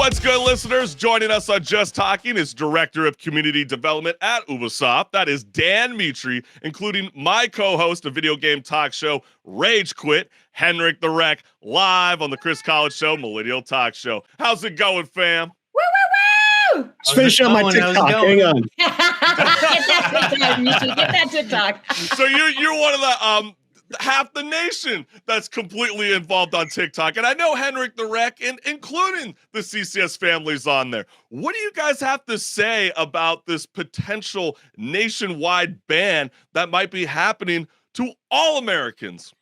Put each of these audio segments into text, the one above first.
What's good, listeners? Joining us on Just Talking is Director of Community Development at Ubisoft. That is Dan Mitre, including my co-host of video game talk show, Rage Quit, HenricK the WrecK, live on the Chris College Show, Millennial Talk Show. How's it going, fam? Woo, woo, woo! Just finish up my TikTok. Hang on. Get that TikTok, Mitre. Get that TikTok. So you're one of the half the nation that's completely involved on TikTok. And I know HenricK the WrecK, and including the CCS families on there. What do you guys have to say about this potential nationwide ban that might be happening to all Americans?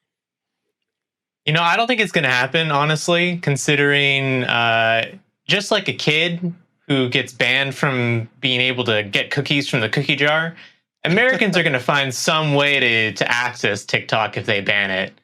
You know, I don't think it's going to happen, honestly, considering just like a kid who gets banned from being able to get cookies from the cookie jar, Americans are going to find some way to access TikTok if they ban it.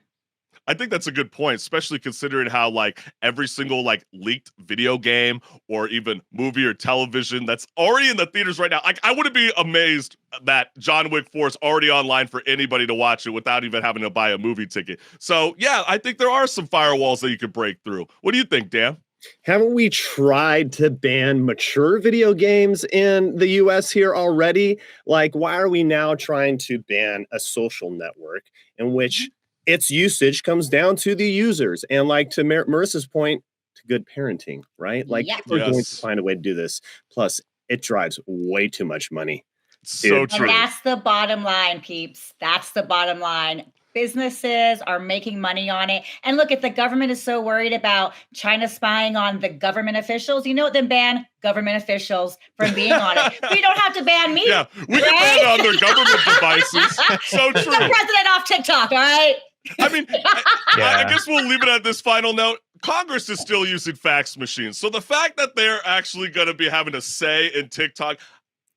I think that's a good point, especially considering how like every single like leaked video game or even movie or television that's already in the theaters right now. Like I wouldn't be amazed that John Wick 4 is already online for anybody to watch it without even having to buy a movie ticket. So yeah, I think there are some firewalls that you could break through. What do you think, Dan? Haven't we tried to ban mature video games in the US here already? Like, why are we now trying to ban a social network in which its usage comes down to the users? And like to Marissa's point, to good parenting, right? Like we're going to find a way to do this. Plus, it drives way too much money. So true. And that's the bottom line, peeps. That's the bottom line. Businesses are making money on it. And look, if the government is so worried about China spying on the government officials, you know what? Then ban government officials from being on it. We don't have to ban me. Yeah, we can ban on their government devices. So Get true. the president off TikTok, all right? I mean, I guess we'll leave it at this final note. Congress is still using fax machines. So the fact that they're actually going to be having a say in TikTok,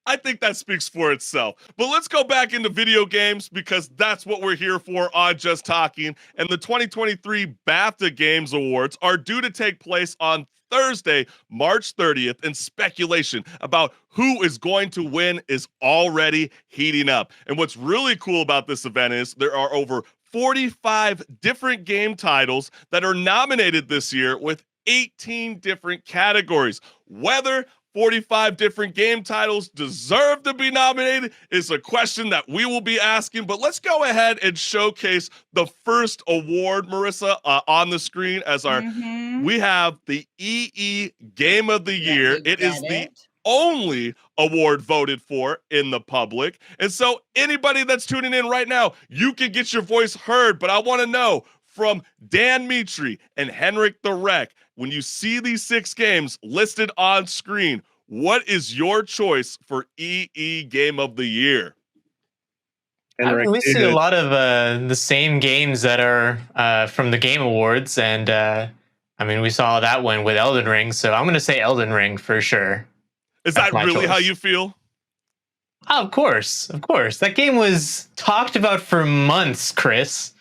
I think that speaks for itself. But let's go back into video games because that's what we're here for on Just Talking. And the 2023 BAFTA Games Awards are due to take place on Thursday, March 30th, and speculation about who is going to win is already heating up. And what's really cool about this event is there are over 45 different game titles that are nominated this year with 18 different categories. Whether 45 different game titles deserve to be nominated is a question that we will be asking, but let's go ahead and showcase the first award, Marissa, on the screen as our, we have the EE Game of the Year. It is the only award voted for in the public. And so anybody that's tuning in right now, you can get your voice heard, but I want to know from Dan Mitre and HenricK the WrecK, when you see these 6 games listed on screen, what is your choice for EE Game of the Year? We see a lot of the same games that are from the Game Awards, and I mean, we saw that one with Elden Ring, so I'm going to say Elden Ring for sure. Is that really how you feel? Oh, of course, of course. That game was talked about for months, Chris.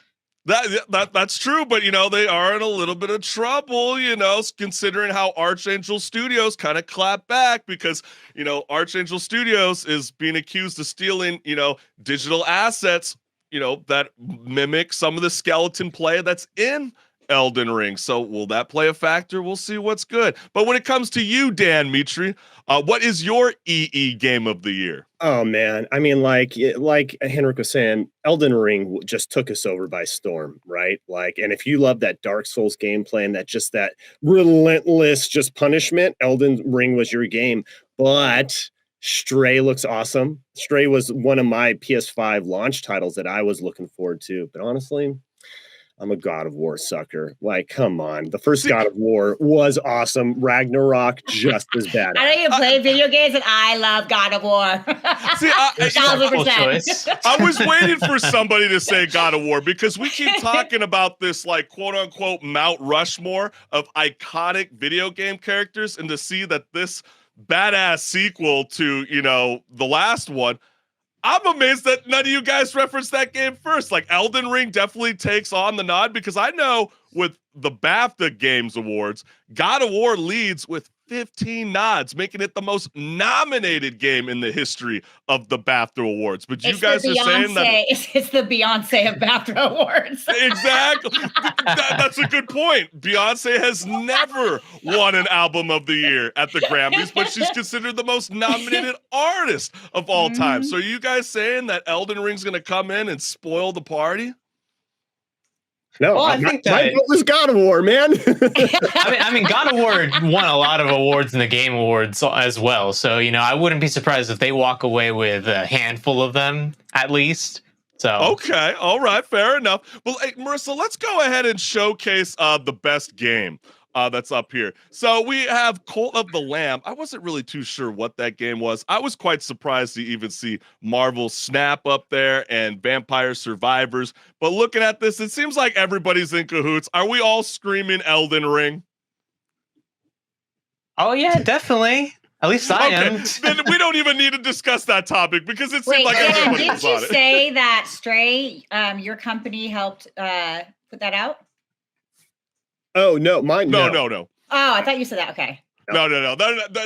That's true, but you know, they are in a little bit of trouble, you know, considering how Archangel Studios kind of clapped back because, you know, Archangel Studios is being accused of stealing, you know, digital assets, you know, that mimic some of the skeleton play that's in Elden Ring. So will that play a factor? We'll see what's good. But when it comes to you, Dan Mitre, what is your EE Game of the Year? Oh man, I mean, like HenricK was saying, Elden Ring just took us over by storm, right? Like, and if you love that Dark Souls gameplay and that relentless just punishment, Elden Ring was your game. But Stray looks awesome. Stray was one of my PS5 launch titles that I was looking forward to. But honestly, I'm a God of War sucker. Like, come on. The first God of War was awesome. Ragnarok, just as bad. I don't even play video games, and I love God of War. See, 1,000%. I was waiting for somebody to say God of War because we keep talking about this, like, quote-unquote Mount Rushmore of iconic video game characters, and to see that this badass sequel to, you know, the last one, I'm amazed that none of you guys referenced that game first. Like, Elden Ring definitely takes on the nod because I know with the BAFTA Games Awards, God of War leads with 15 nods, making it the most nominated game in the history of the BAFTA Awards. But you guys are saying that it's the Beyonce of BAFTA Awards. Exactly. That's a good point. Beyonce has never won an album of the year at the Grammys, but she's considered the most nominated artist of all time. So are you guys saying that Elden Ring's going to come in and spoil the party? No, well, I think my vote was God of War, man. I mean, God of War won a lot of awards in the Game Awards as well. So, I wouldn't be surprised if they walk away with a handful of them, at least. So okay, all right, fair enough. Well, hey, Marissa, let's go ahead and showcase the best game that's up here. So we have Cult of the Lamb. I wasn't really too sure what that game was. I was quite surprised to even see Marvel Snap up there and Vampire Survivors. But looking at this, it seems like everybody's in cahoots. Are we all screaming Elden Ring? Oh yeah, definitely. At least I am. Then we don't even need to discuss that topic because it seemed like everybody was on it. Did you say that Stray, your company helped put that out? Oh no, mine. No. Oh, I thought you said that. Okay. No.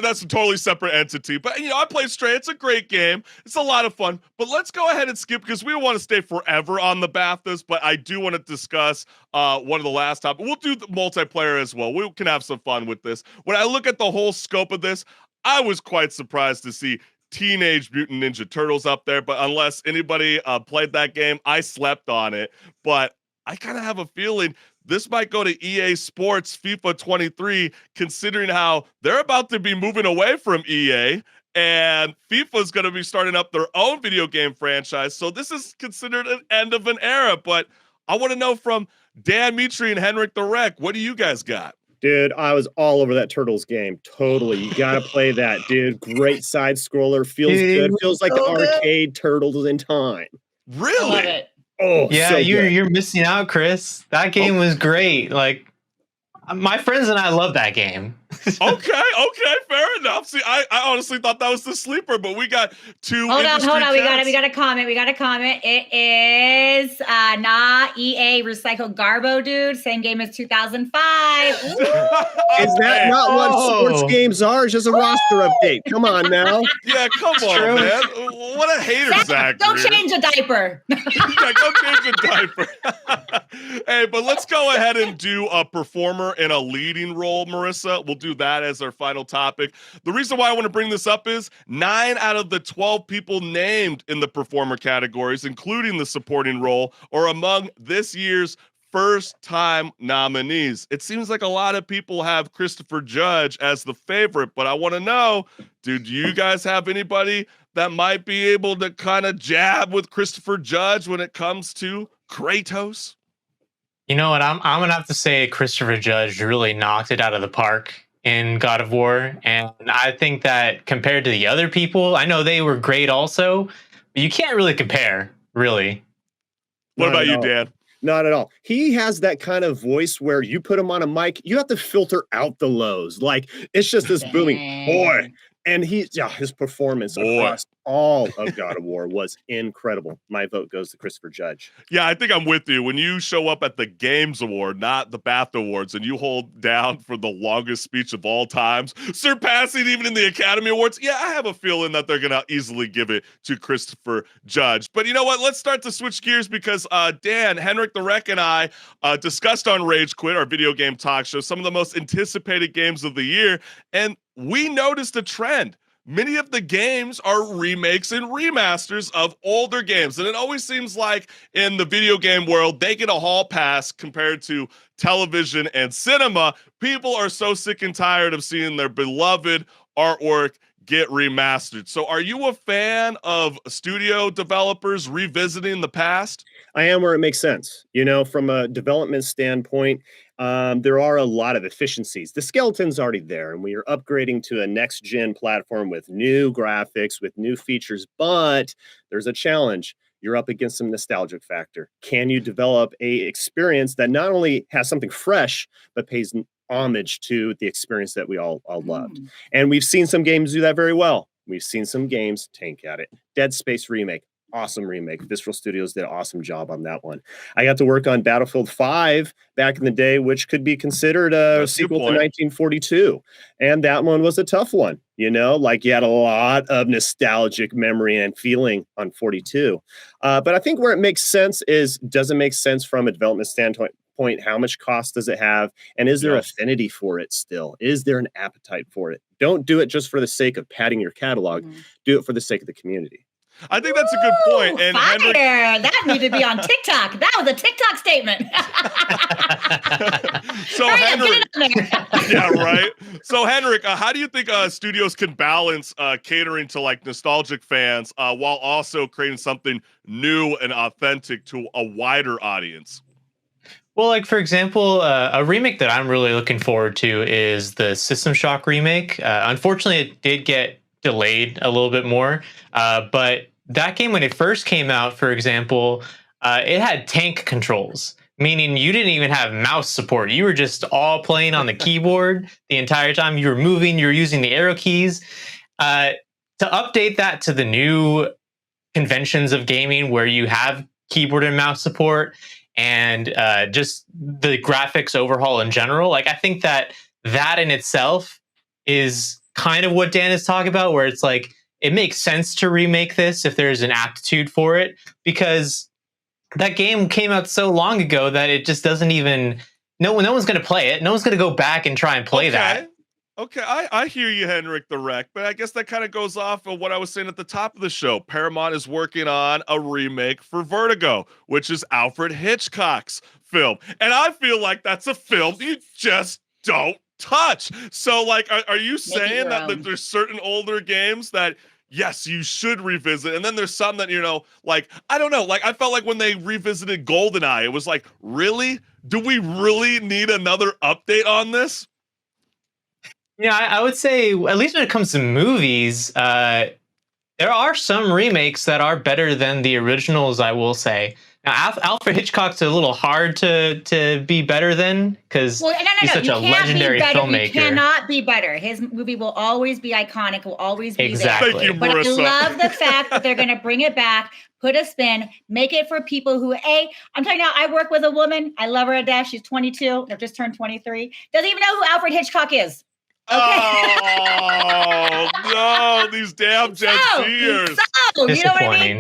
That's a totally I entity. But I played Stray. It's a great game. It's a lot of fun. But let's go ahead and skip because we don't want to stay forever on the BAFTAs. But I do want to discuss one of the last topics. We'll do the multiplayer as well. We can have some fun with this. When I look at the whole scope of this, I was quite surprised to see Teenage Mutant Ninja Turtles up there. But unless anybody played that game, I slept on it. But I kind of have a feeling this might go to EA Sports FIFA 23, considering how they're about to be moving away from EA and FIFA is going to be starting up their own video game franchise. So this is considered an end of an era. But I want to know from Dan, Mitre, and HenricK the WrecK, what do you guys got? Dude, I was all over that Turtles game. Totally. You got to play that, dude. Great side scroller. Feels good. Feels like the arcade Turtles in time. Really? I love it. Oh, yeah, so you're missing out, Chris. That game was great. Like, my friends and I love that game. Okay, fair enough. See, I honestly thought that was the sleeper, but we got two. Hold on. We got a comment. It is not EA Recycle Garbo, dude. Same game as 2005. Is that not what sports games are? It's just a roster update. Come on now. Yeah, come on, man. What a hater, Zach. Don't change a diaper. Yeah, go change a diaper. Hey, but let's go ahead and do a performer in a leading role, Marissa. We'll do that as our final topic. The reason why I want to bring this up is 9 out of the 12 people named in the performer categories, including the supporting role, are among this year's first-time nominees. It seems like a lot of people have Christopher Judge as the favorite, but I want to know, do you guys have anybody that might be able to kind of jab with Christopher Judge when it comes to Kratos? You know what? I'm gonna have to say Christopher Judge really knocked it out of the park in God of War, and I think that compared to the other people, I know they were great also, but you can't really compare, really. What about you, Dan? Not at all. He has that kind of voice where you put him on a mic, you have to filter out the lows. Like, it's just this booming boy. And his performance across all of God of War was incredible. My vote goes to Christopher Judge. Yeah, I think I'm with you. When you show up at the Games Award, not the BAFTA Awards, and you hold down for the longest speech of all times, surpassing even in the Academy Awards, yeah, I have a feeling that they're going to easily give it to Christopher Judge. But you know what? Let's start to switch gears because Dan, HenricK the WrecK, and I discussed on Rage Quit, our video game talk show, some of the most anticipated games of the year, and we noticed a trend. Many of the games are remakes and remasters of older games. And it always seems like in the video game world, they get a hall pass compared to television and cinema. People are so sick and tired of seeing their beloved artwork get remastered. So are you a fan of studio developers revisiting the past? I am where it makes sense. From a development standpoint, there are a lot of efficiencies. The skeleton's already there, and we are upgrading to a next-gen platform with new graphics, with new features, but there's a challenge. You're up against some nostalgic factor. Can you develop a experience that not only has something fresh, but pays homage to the experience that we all loved? And we've seen some games do that very well. We've seen some games tank at it. Dead Space remake, Awesome remake. Visceral Studios did an awesome job on that one. I got to work on Battlefield 5 back in the day, which could be considered a sequel to 1942. And that one was a tough one. You know, like you had a lot of nostalgic memory and feeling on 42. But I think where it makes sense is, does it make sense from a development standpoint? How much cost does it have? And is there affinity for it still? Is there an appetite for it? Don't do it just for the sake of padding your catalog. Do it for the sake of the community. I think that's a good point. And fire! HenricK, That needed to be on TikTok. That was a TikTok statement. So HenricK, yeah, right. So HenricK, how do you think studios can balance catering to like nostalgic fans while also creating something new and authentic to a wider audience? Well, like, for example, a remake that I'm really looking forward to is the System Shock remake. Unfortunately, it did get delayed a little bit more. But that game, when it first came out, for example, it had tank controls, meaning you didn't even have mouse support. You were just all playing on the keyboard the entire time. You were moving, you were using the arrow keys. To update that to the new conventions of gaming where you have keyboard and mouse support, and just the graphics overhaul in general, like, I think that in itself is kind of what Dan is talking about, where it's like, it makes sense to remake this if there's an aptitude for it, because that game came out so long ago that it just doesn't even, no one's going to play it. No one's going to go back and try and play that. Okay, I hear you, HenricK the WrecK, but I guess that kind of goes off of what I was saying at the top of the show. Paramount is working on a remake for Vertigo, which is Alfred Hitchcock's film. And I feel like that's a film you just don't touch. So, like, are you saying that there's certain older games that, yes, you should revisit, and then there's some that, you know, like, I don't know, like, I felt like when they revisited GoldenEye, it was like, really? Do we really need another update on this? Yeah, I would say, at least when it comes to movies, there are some remakes that are better than the originals, I will say. Now, Alfred Hitchcock's a little hard to be better than, because he's such a legendary filmmaker. He cannot be better. His movie will always be iconic, will always be there. Thank you, but Marissa. I love the fact that they're going to bring it back, put a spin, make it for people who, I'm telling you now, I work with a woman. I love her to death. She's 22. I've just turned 23. Doesn't even know who Alfred Hitchcock is. Okay. Oh no, these damn Gen Zers. So, you know what I mean?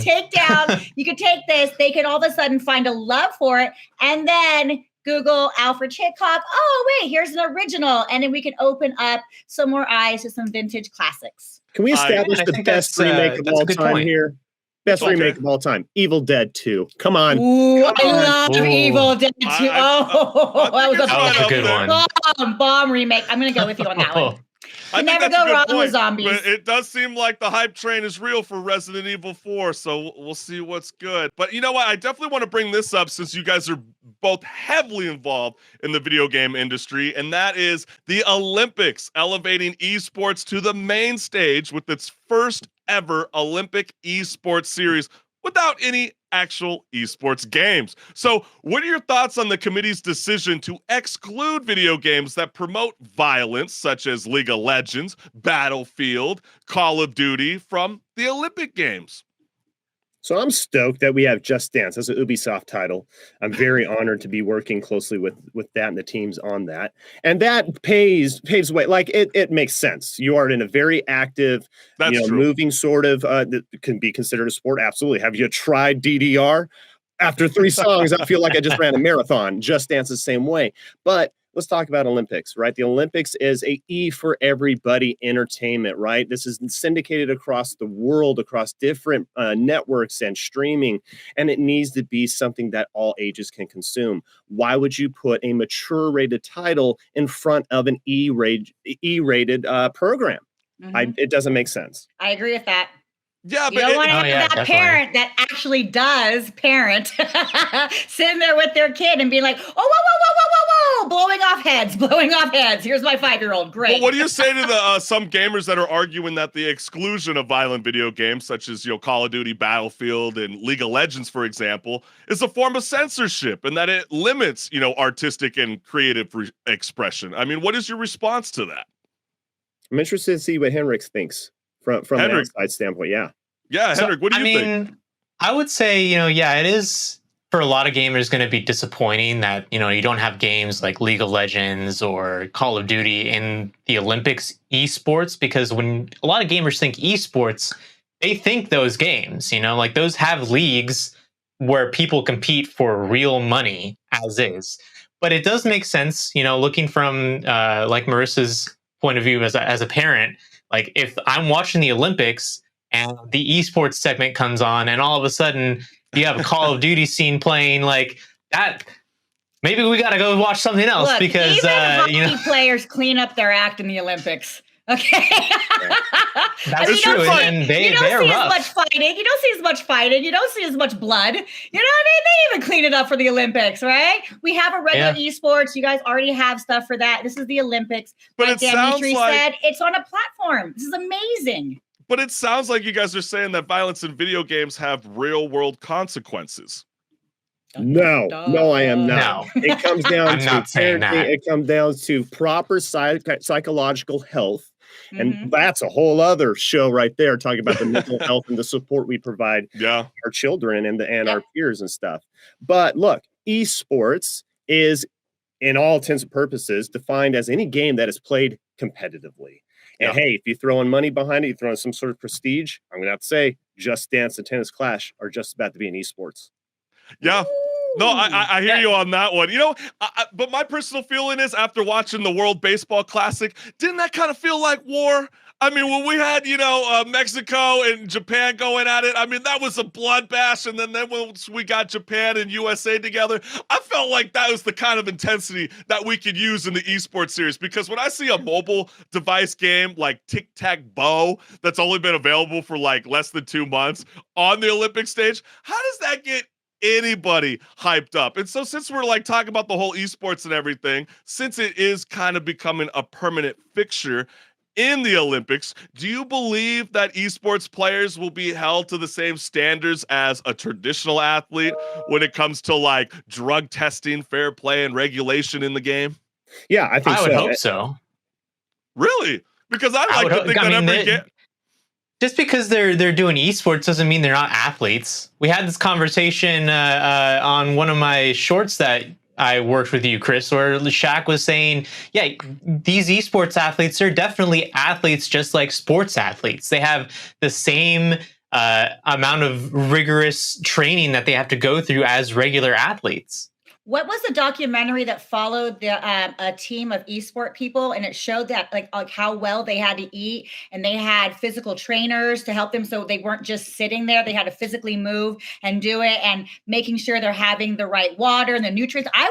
You could take this, they could all of a sudden find a love for it, and then Google Alfred Hitchcock. Oh, wait, here's an original. And then we can open up some more eyes to some vintage classics. Can we establish the best remake of all time here? Best remake of all time, Evil Dead 2. Come on. Ooh, I love Evil Dead 2. That was a good one. Bomb remake. I'm going to go with you on that one. I never go wrong with zombies. But it does seem like the hype train is real for Resident Evil 4, so we'll see what's good. But you know what? I definitely want to bring this up since you guys are both heavily involved in the video game industry, and that is the Olympics, elevating esports to the main stage with its first ever Olympic esports series without any actual esports games. So what are your thoughts on the committee's decision to exclude video games that promote violence, such as League of Legends, Battlefield, Call of Duty, from the Olympic Games? So I'm stoked that we have Just Dance as an Ubisoft title. I'm very honored to be working closely with that and the teams on that. And that paves way. Like it makes sense. You are in a very active, moving sort of that can be considered a sport. Absolutely. Have you tried DDR? After 3 songs, I feel like I just ran a marathon. Just Dance the same way. But let's talk about Olympics, right? The Olympics is a E for everybody entertainment, right? This is syndicated across the world, across different networks and streaming, and it needs to be something that all ages can consume. Why would you put a mature-rated title in front of an E-rated program? Mm-hmm. It doesn't make sense. I agree with that. Yeah, you don't want to have that definitely. Parent that actually does parent sitting there with their kid and being like, whoa, blowing off heads. Here's my 5-year-old. Great. Well, what do you say to the some gamers that are arguing that the exclusion of violent video games, such as Call of Duty, Battlefield, and League of Legends, for example, is a form of censorship and that it limits artistic and creative expression? I mean, what is your response to that? I'm interested to see what HenricK thinks. From an outside standpoint, yeah. Yeah, HenricK, what do you think? I would say, yeah, it is for a lot of gamers going to be disappointing that, you don't have games like League of Legends or Call of Duty in the Olympics esports, because when a lot of gamers think esports, they think those games, like those have leagues where people compete for real money as is. But it does make sense, looking from like Marissa's point of view as a parent, like if I'm watching the Olympics and the esports segment comes on and all of a sudden you have a Call of Duty scene playing like that, maybe we got to go watch something else. Look, because even hockey players clean up their act in the Olympics. Okay. That's true. And you don't see as much fighting. You don't see as much fighting. You don't see as much blood. You know what I mean? They even clean it up for the Olympics, right? We have a regular esports. You guys already have stuff for that. This is the Olympics. But like it Dan sounds Mitre like said, it's on a platform. This is amazing. But it sounds like you guys are saying that violence in video games have real world consequences. No, I am not. No. It comes down I'm to not saying that. It comes down to proper psychological health. And that's a whole other show right there, talking about the mental health and the support we provide our children and our peers and stuff. But look, esports is, in all intents and purposes, defined as any game that is played competitively. And hey, if you throw in money behind it, you throw in some sort of prestige, I'm going to have to say Just Dance and Tennis Clash are just about to be in esports. Yeah. No, I hear you on that one. But my personal feeling is, after watching the World Baseball Classic, didn't that kind of feel like war? I mean, when we had, Mexico and Japan going at it, I mean, that was a bloodbath. And then once we got Japan and USA together, I felt like that was the kind of intensity that we could use in the esports series. Because when I see a mobile device game like Tic-Tac-Bow that's only been available for like less than 2 months on the Olympic stage, how does that get anybody hyped up? And so, since we're like talking about the whole esports and everything, since it is kind of becoming a permanent fixture in the Olympics, do you believe that esports players will be held to the same standards as a traditional athlete when it comes to like drug testing, fair play, and regulation in the game? Yeah, I would hope so. Really? Because I like to think that every game. Just because they're doing esports doesn't mean they're not athletes. We had this conversation on one of my shorts that I worked with you, Chris, where Shaq was saying, yeah, these esports athletes are definitely athletes just like sports athletes. They have the same amount of rigorous training that they have to go through as regular athletes. What was the documentary that followed a team of esport people, and it showed that like how well they had to eat, and they had physical trainers to help them, so they weren't just sitting there. They had to physically move and do it, and making sure they're having the right water and the nutrients. I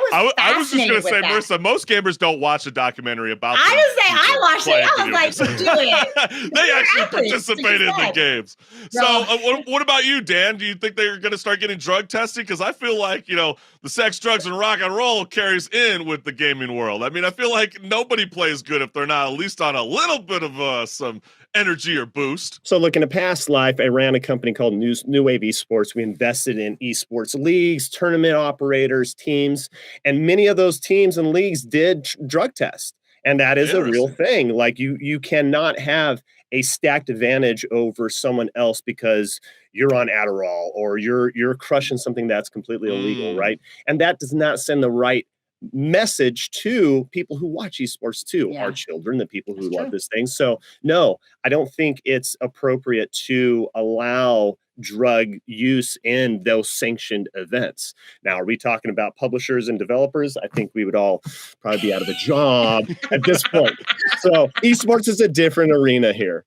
was just going to say, Marissa, most gamers don't watch a documentary about. I watched it. I was like, do it. They actually participated in the games. So, what about you, Dan? Do you think they're going to start getting drug testing? Because I feel like the sex, drugs, and rock and roll carries in with the gaming world. I mean, I feel like nobody plays good if they're not at least on a little bit of some energy or boost. So look, in a past life, I ran a company called New Wave Esports. We invested in esports leagues, tournament operators, teams, and many of those teams and leagues did drug test. And that is a real thing. Like you cannot have a stacked advantage over someone else because you're on Adderall or you're crushing something that's completely illegal, right? And that does not send the right message to people who watch esports too, our children, the people who love this thing. So no, I don't think it's appropriate to allow drug use in those sanctioned events. Now, are we talking about publishers and developers? I think we would all probably be out of a job at this point. So esports is a different arena here.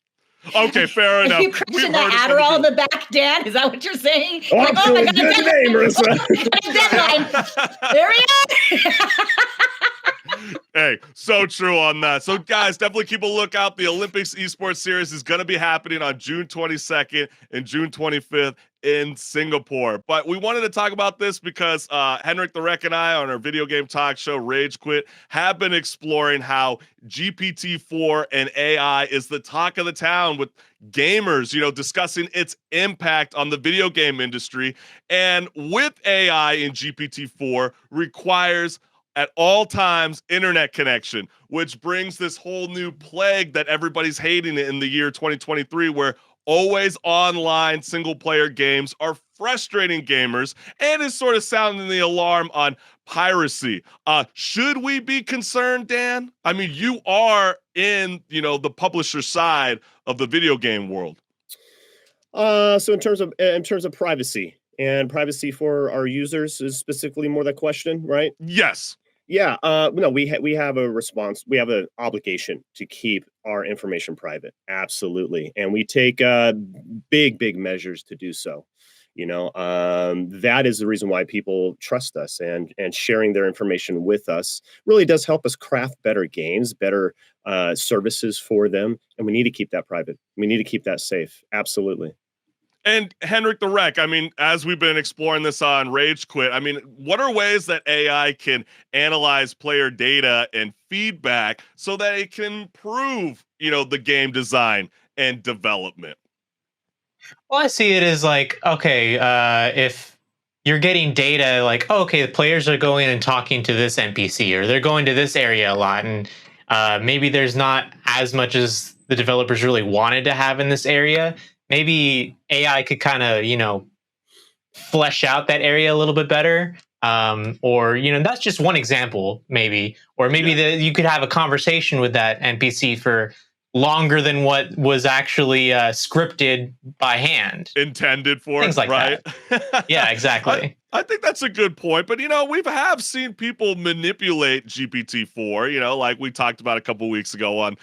Okay, fair enough. You crushing the Adderall in the back, Dan? Is that what you're saying? Oh, I'm feeling good today, Marissa. Deadline. There we are. Hey, so true on that. So, guys, definitely keep a lookout. The Olympics Esports Series is going to be happening on June 22nd and June 25th in Singapore. But we wanted to talk about this because HenricK the WrecK and I on our video game talk show Rage Quit have been exploring how GPT-4 and AI is the talk of the town with gamers, discussing its impact on the video game industry. And with AI in GPT-4 requires at all times internet connection, which brings this whole new plague that everybody's hating in the year 2023, where always online single player games are frustrating gamers and is sort of sounding the alarm on piracy. Should we be concerned, Dan? I mean, you are in, the publisher side of the video game world. So in terms of privacy and privacy for our users is specifically more the question, right? Yes. Yeah, no, we have a response. We have an obligation to keep our information private. Absolutely. And we take big measures to do so. That is the reason why people trust us, and sharing their information with us really does help us craft better games, better services for them. And we need to keep that private. We need to keep that safe. Absolutely. And HenricK the WrecK, I mean, as we've been exploring this on Rage Quit, I mean, what are ways that AI can analyze player data and feedback so that it can improve, the game design and development? Well, I see it as like, okay, if you're getting data like, oh, okay, the players are going and talking to this NPC, or they're going to this area a lot, and maybe there's not as much as the developers really wanted to have in this area. Maybe AI could kind of, flesh out that area a little bit better. Or, that's just one example, maybe. Or maybe you could have a conversation with that NPC for longer than what was actually scripted by hand. Intended for, things like right? that. Yeah, exactly. I think that's a good point, but we have seen people manipulate GPT-4, like we talked about a couple weeks ago on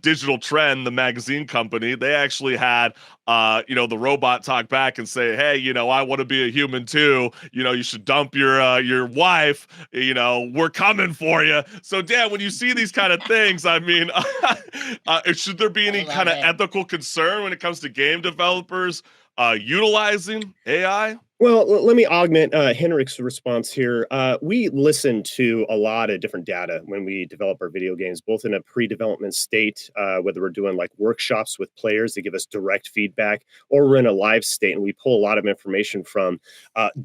Digital Trend, the magazine company. They actually had the robot talk back and say, hey, I want to be a human too. You should dump your wife. We're coming for you. So, Dan, when you see these kind of things, I mean, should there be any kind of ethical concern when it comes to game developers utilizing AI? Well, let me augment HenricK's response here. We listen to a lot of different data when we develop our video games, both in a pre-development state, whether we're doing like workshops with players to give us direct feedback, or we're in a live state, and we pull a lot of information from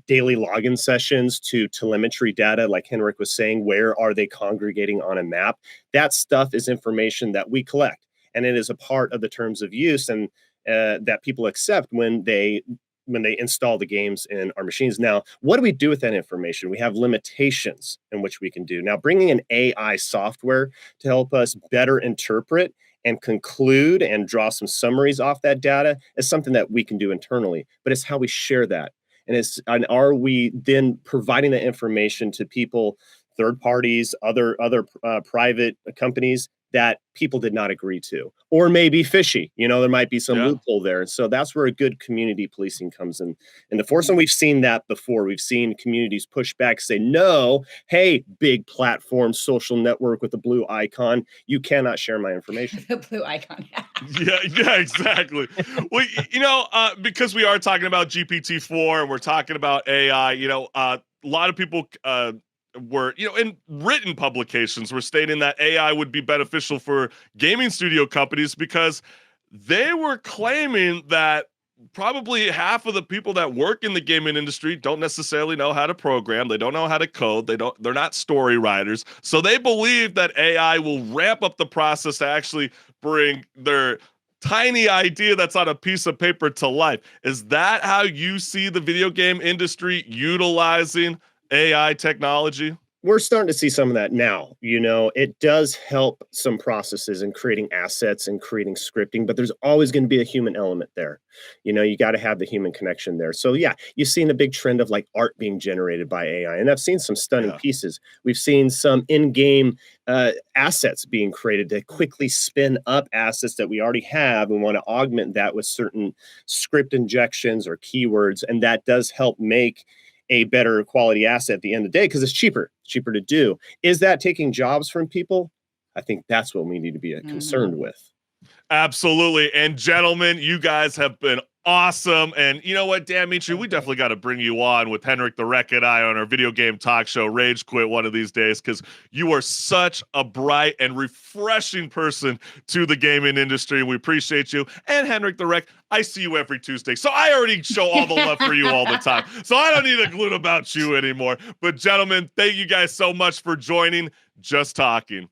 daily login sessions to telemetry data, like HenricK was saying. Where are they congregating on a map? That stuff is information that we collect, and it is a part of the terms of use and that people accept when they install the games in our machines. Now, what do we do with that information? We have limitations in which we can do. Now, bringing in AI software to help us better interpret and conclude and draw some summaries off that data is something that we can do internally, but it's how we share that. And are we then providing that information to people, third parties, other private companies that people did not agree to, or maybe fishy? There might be some loophole there. And so that's where a good community policing comes in the force. And we've seen that before. We've seen communities push back, say, no, hey, big platform, social network with the blue icon, you cannot share my information. The blue icon. Yeah, exactly. Well, because we are talking about GPT-4 and we're talking about AI, a lot of people were, in written publications were stating that AI would be beneficial for gaming studio companies because they were claiming that probably half of the people that work in the gaming industry don't necessarily know how to program. They don't know how to code. They're not story writers. So they believe that AI will ramp up the process to actually bring their tiny idea that's on a piece of paper to life. Is that how you see the video game industry utilizing AI technology? We're starting to see some of that now. It does help some processes in creating assets and creating scripting, but there's always going to be a human element there. You got to have the human connection there. So yeah, you've seen a big trend of like art being generated by AI, and I've seen some stunning pieces. We've seen some in-game assets being created to quickly spin up assets that we already have and want to augment that with certain script injections or keywords, and that does help make a better quality asset at the end of the day because it's cheaper to do. Is that taking jobs from people? I think that's what we need to be concerned with. Absolutely. And gentlemen, you guys have been awesome. And you know what, Dan Mitre, we definitely got to bring you on with HenricK the WrecK and I on our video game talk show, Rage Quit, one of these days, because you are such a bright and refreshing person to the gaming industry. We appreciate you. And HenricK the WrecK, I see you every Tuesday. So I already show all the love for you all the time. So I don't need to gloat about you anymore. But gentlemen, thank you guys so much for joining Just Talking.